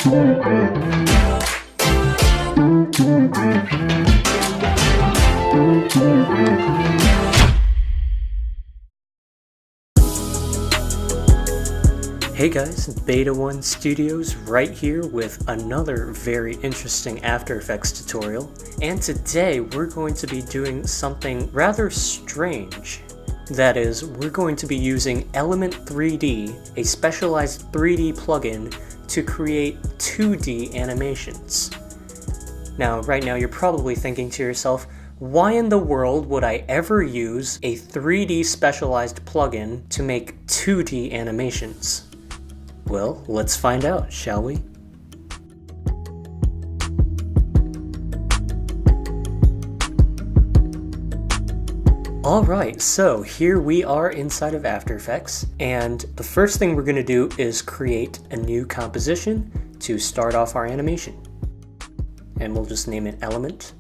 Hey guys, Beta 1 Studios right here with another very interesting After Effects tutorial, and today we're going to be doing something rather strange. That is, we're going to be using Element 3D, a specialized 3D plugin, to create 2D animations. Now, right now you're probably thinking to yourself, why in the world would I ever use a 3D specialized plugin to make 2D animations? Well, let's find out, shall we? Alright, so here we are inside of After Effects, and the first thing we're going to do is create a new composition to start off our animation. And we'll just name it Element.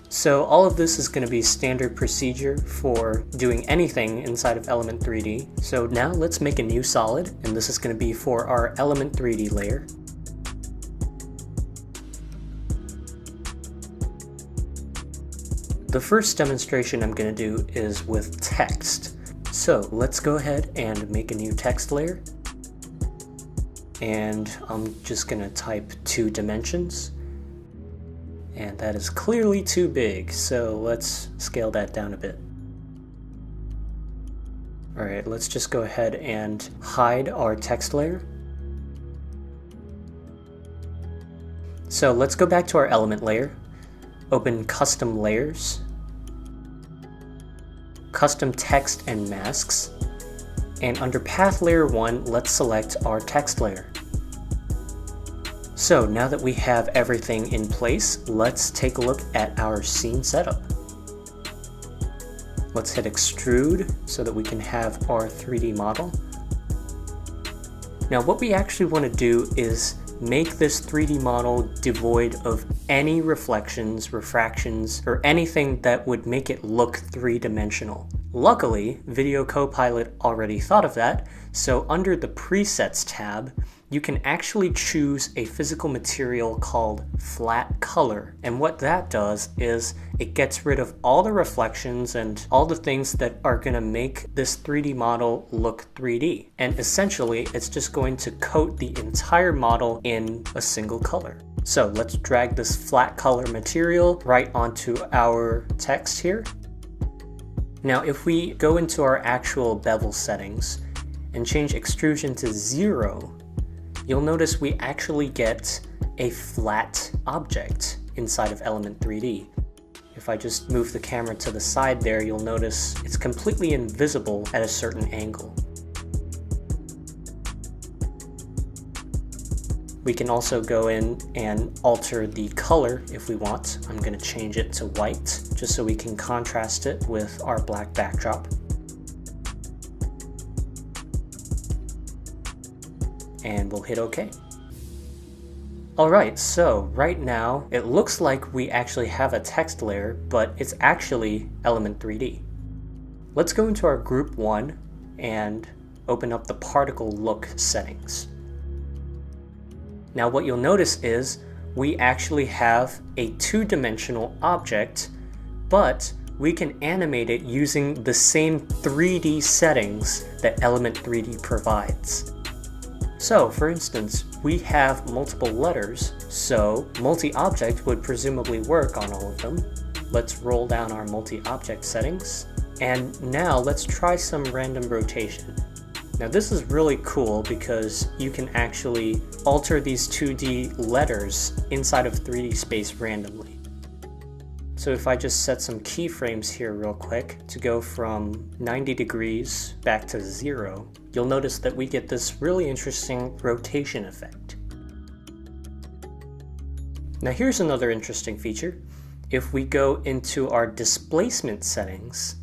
So all of this is going to be standard procedure for doing anything inside of Element 3D. So now let's make a new solid, and this is going to be for our Element 3D layer. The first demonstration I'm going to do is with text. So let's go ahead and make a new text layer. And I'm just going to type 2 dimensions. And that is clearly too big, so let's scale that down a bit. Alright, let's just go ahead and hide our text layer. So let's go back to our element layer, open Custom Layers, Custom Text and Masks, and under Path Layer 1, let's select our text layer. So now that we have everything in place, let's take a look at our scene setup. Let's hit extrude so that we can have our 3D model. Now what we actually want to do is make this 3D model devoid of any reflections, refractions, or anything that would make it look three-dimensional. Luckily, Video Copilot already thought of that, so under the Presets tab, you can actually choose a physical material called Flat Color. And what that does is it gets rid of all the reflections and all the things that are going to make this 3D model look 3D. And essentially, it's just going to coat the entire model in a single color. So let's drag this flat color material right onto our text here. Now, if we go into our actual bevel settings and change extrusion to 0, you'll notice we actually get a flat object inside of Element 3D. If I just move the camera to the side there, you'll notice it's completely invisible at a certain angle. We can also go in and alter the color if we want. I'm going to change it to white, just so we can contrast it with our black backdrop. And we'll hit OK. Alright, so right now it looks like we actually have a text layer, but it's actually Element 3D. Let's go into our Group 1 and open up the Particle Look settings. Now what you'll notice is we actually have a 2-dimensional object, but we can animate it using the same 3D settings that Element 3D provides. So, for instance, we have multiple letters, so multi-object would presumably work on all of them. Let's roll down our multi-object settings, and now let's try some random rotation. Now this is really cool because you can actually alter these 2D letters inside of 3D space randomly. So if I just set some keyframes here real quick to go from 90 degrees back to 0, you'll notice that we get this really interesting rotation effect. Now here's another interesting feature. If we go into our displacement settings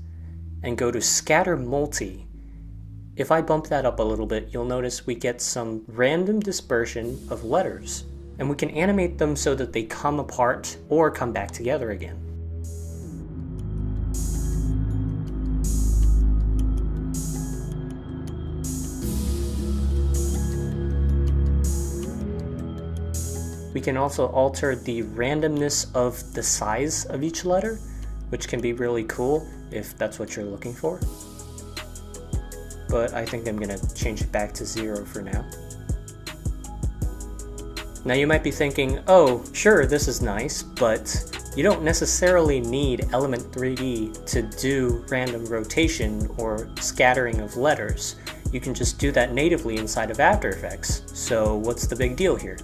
and go to Scatter Multi, if I bump that up a little bit, you'll notice we get some random dispersion of letters, and we can animate them so that they come apart or come back together again. We can also alter the randomness of the size of each letter, which can be really cool if that's what you're looking for. But I think I'm going to change it back to 0 for now. Now you might be thinking, oh, sure, this is nice, but you don't necessarily need Element 3D to do random rotation or scattering of letters. You can just do that natively inside of After Effects. So what's the big deal here?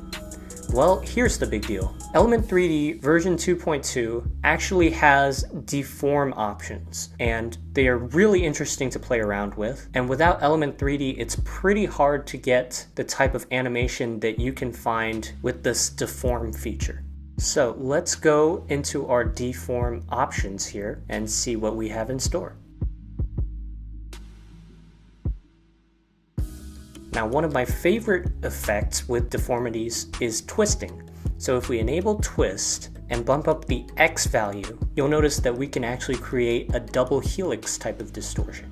Well, here's the big deal. Element 3D version 2.2 actually has deform options, and they are really interesting to play around with. And without Element 3D, it's pretty hard to get the type of animation that you can find with this deform feature. So let's go into our deform options here and see what we have in store. Now, one of my favorite effects with deformities is twisting. So if we enable twist and bump up the X value, you'll notice that we can actually create a double helix type of distortion.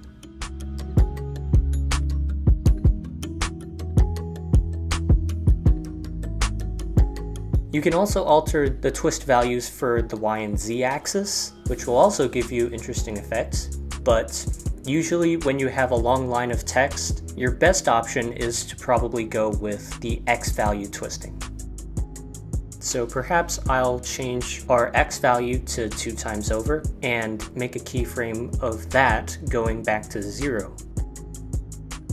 You can also alter the twist values for the Y and Z axis, which will also give you interesting effects, but usually when you have a long line of text, your best option is to probably go with the X value twisting. So perhaps I'll change our X value to 2 times over and make a keyframe of that going back to 0.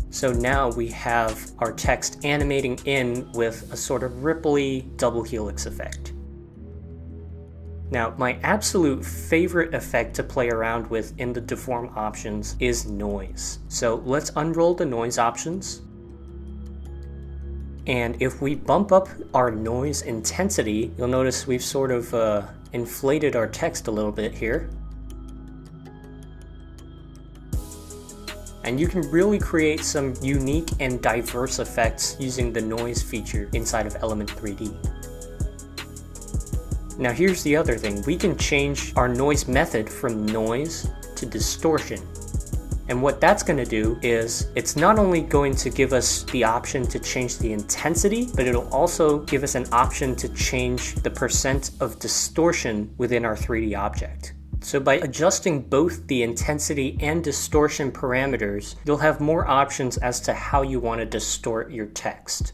So now we have our text animating in with a sort of ripply double helix effect. Now, my absolute favorite effect to play around with in the deform options is noise. So let's unroll the noise options. And if we bump up our noise intensity, you'll notice we've sort of inflated our text a little bit here. And you can really create some unique and diverse effects using the noise feature inside of Element 3D. Now here's the other thing, we can change our noise method from noise to distortion. And what that's going to do is, it's not only going to give us the option to change the intensity, but it'll also give us an option to change the percent of distortion within our 3D object. So by adjusting both the intensity and distortion parameters, you'll have more options as to how you want to distort your text.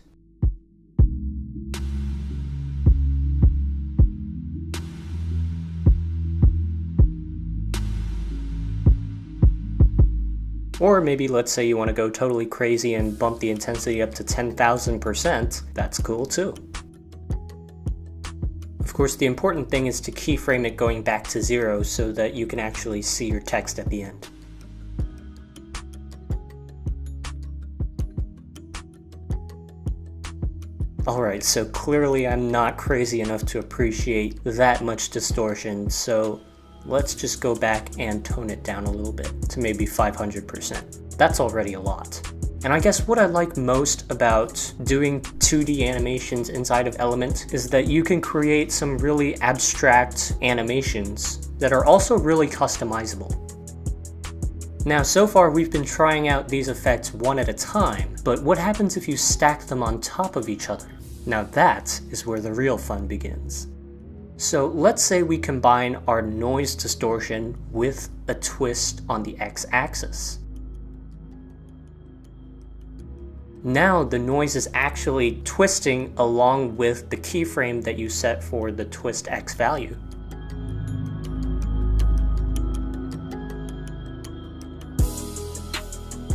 Or maybe let's say you want to go totally crazy and bump the intensity up to 10,000%, that's cool too. Of course, the important thing is to keyframe it going back to 0 so that you can actually see your text at the end. Alright, so clearly I'm not crazy enough to appreciate that much distortion, so let's just go back and tone it down a little bit to maybe 500%. That's already a lot. And I guess what I like most about doing 2D animations inside of Element is that you can create some really abstract animations that are also really customizable. Now, so far we've been trying out these effects one at a time, but what happens if you stack them on top of each other? Now that is where the real fun begins. So let's say we combine our noise distortion with a twist on the x-axis. Now the noise is actually twisting along with the keyframe that you set for the twist x value.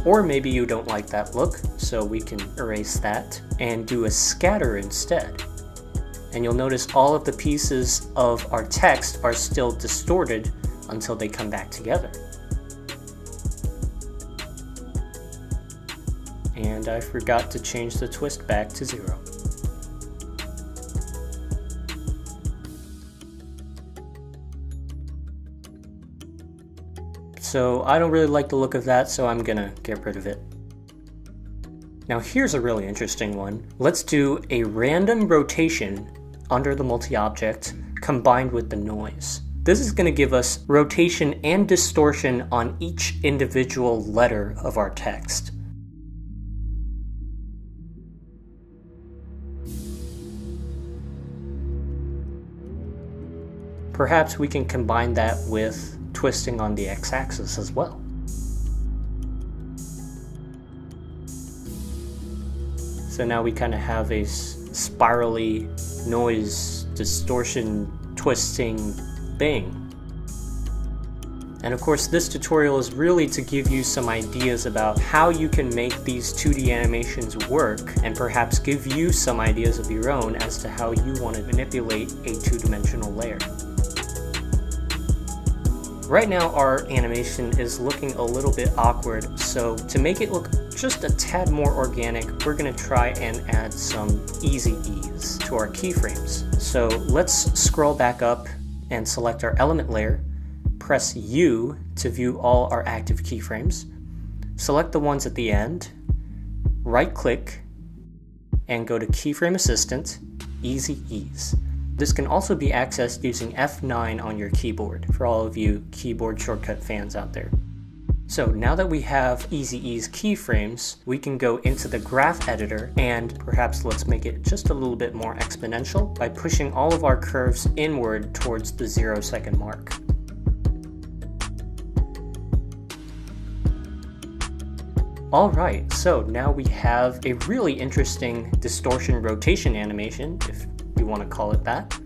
Or maybe you don't like that look, so we can erase that and do a scatter instead. And you'll notice all of the pieces of our text are still distorted until they come back together. And I forgot to change the twist back to 0. So I don't really like the look of that, so I'm gonna get rid of it. Now here's a really interesting one. Let's do a random rotation under the multi-object combined with the noise. This is going to give us rotation and distortion on each individual letter of our text. perhaps we can combine that with twisting on the x-axis as well. So now we kind of have a spirally noise distortion twisting thing. And of course, this tutorial is really to give you some ideas about how you can make these 2D animations work, and perhaps give you some ideas of your own as to how you want to manipulate a two-dimensional layer. Right now our animation is looking a little bit awkward, so to make it look just a tad more organic, we're going to try and add some easy ease to our keyframes. So let's scroll back up and select our element layer. Press U to view all our active keyframes. Select the ones at the end, right-click, and go to Keyframe Assistant, Easy Ease. This can also be accessed using F9 on your keyboard, for all of you keyboard shortcut fans out there. So now that we have Easy Ease keyframes, we can go into the graph editor and perhaps let's make it just a little bit more exponential by pushing all of our curves inward towards the 0-second mark. Alright, so now we have a really interesting distortion rotation animation, if you want to call it that.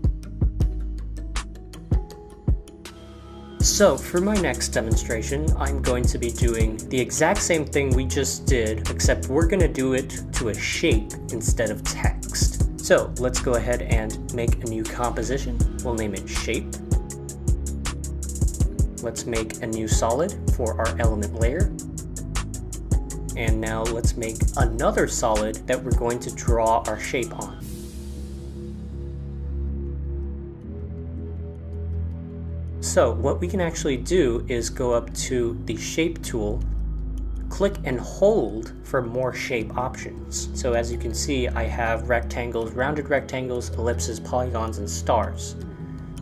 So for my next demonstration, I'm going to be doing the exact same thing we just did, except we're going to do it to a shape instead of text. So let's go ahead and make a new composition. We'll name it shape. Let's make a new solid for our element layer. And now let's make another solid that we're going to draw our shape on. So what we can actually do is go up to the shape tool, click and hold for more shape options. So as you can see, I have rectangles, rounded rectangles, ellipses, polygons, and stars.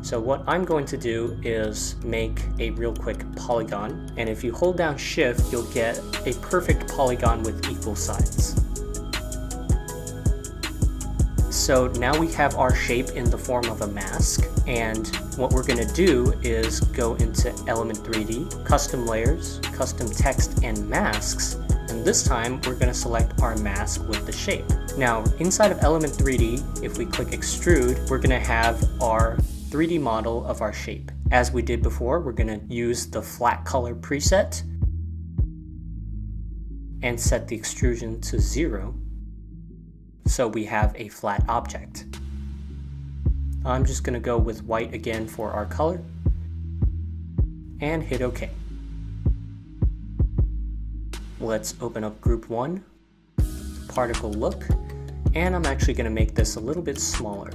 So what I'm going to do is make a real quick polygon, and if you hold down Shift, you'll get a perfect polygon with equal sides. So now we have our shape in the form of a mask, and what we're going to do is go into Element 3D, Custom Layers, Custom Text, and Masks, and this time we're going to select our mask with the shape. Now inside of Element 3D, if we click Extrude, we're going to have our 3D model of our shape. As we did before, we're going to use the flat color preset and set the extrusion to 0 so we have a flat object. I'm just going to go with white again for our color and hit OK. Let's open up group 1, particle look, and I'm actually going to make this a little bit smaller.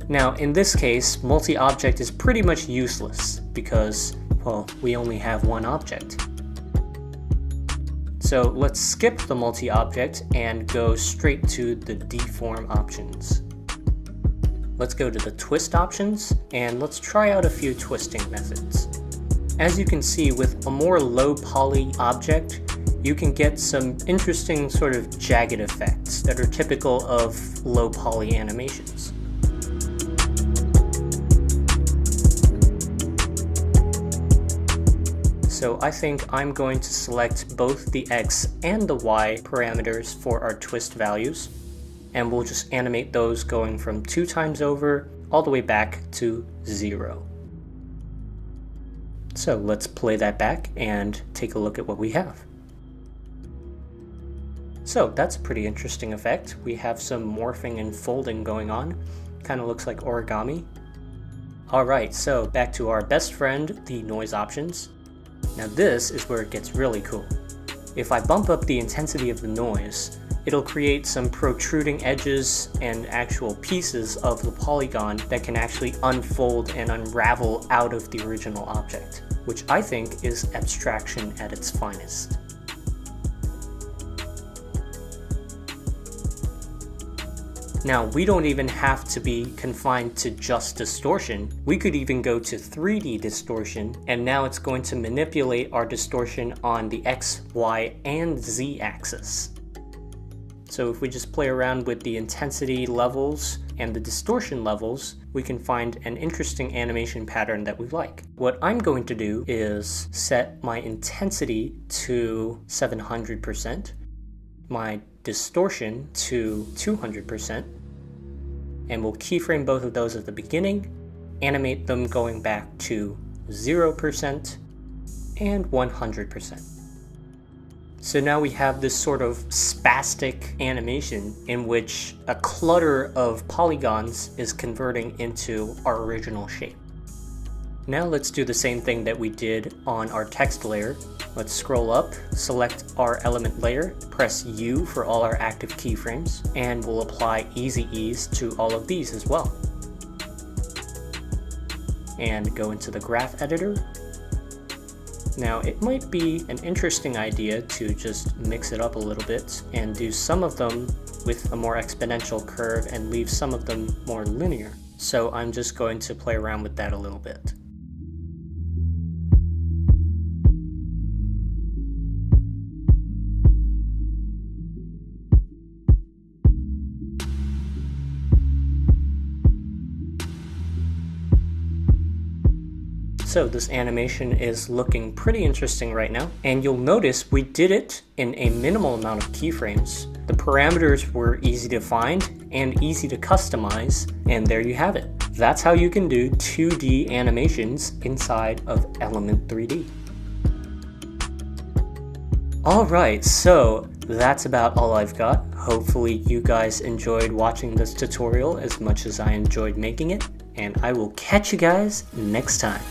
Now in this case, multi-object is pretty much useless because, well, we only have one object. So let's skip the multi-object and go straight to the deform options. Let's go to the twist options and let's try out a few twisting methods. As you can see, with a more low poly object, you can get some interesting sort of jagged effects that are typical of low poly animations. So I think I'm going to select both the X and the Y parameters for our twist values, and we'll just animate those going from 2 times over all the way back to 0. So let's play that back and take a look at what we have. So that's a pretty interesting effect. We have some morphing and folding going on. Kind of looks like origami. Alright, so back to our best friend, the noise options. Now this is where it gets really cool. If I bump up the intensity of the noise, it'll create some protruding edges and actual pieces of the polygon that can actually unfold and unravel out of the original object, which I think is abstraction at its finest. Now, we don't even have to be confined to just distortion. We could even go to 3D distortion, and now it's going to manipulate our distortion on the X, Y, and Z axis. So if we just play around with the intensity levels and the distortion levels, we can find an interesting animation pattern that we like. What I'm going to do is set my intensity to 700%, my distortion to 200%, and we'll keyframe both of those at the beginning, animate them going back to 0% and 100%. So now we have this sort of spastic animation in which a clutter of polygons is converting into our original shape. Now let's do the same thing that we did on our text layer. Let's scroll up, select our element layer, press U for all our active keyframes, and we'll apply easy ease to all of these as well. And go into the graph editor. Now it might be an interesting idea to just mix it up a little bit and do some of them with a more exponential curve and leave some of them more linear. So I'm just going to play around with that a little bit. So this animation is looking pretty interesting right now, and you'll notice we did it in a minimal amount of keyframes. The parameters were easy to find and easy to customize, and there you have it. That's how you can do 2D animations inside of Element 3D. Alright, so that's about all I've got. Hopefully you guys enjoyed watching this tutorial as much as I enjoyed making it, and I will catch you guys next time.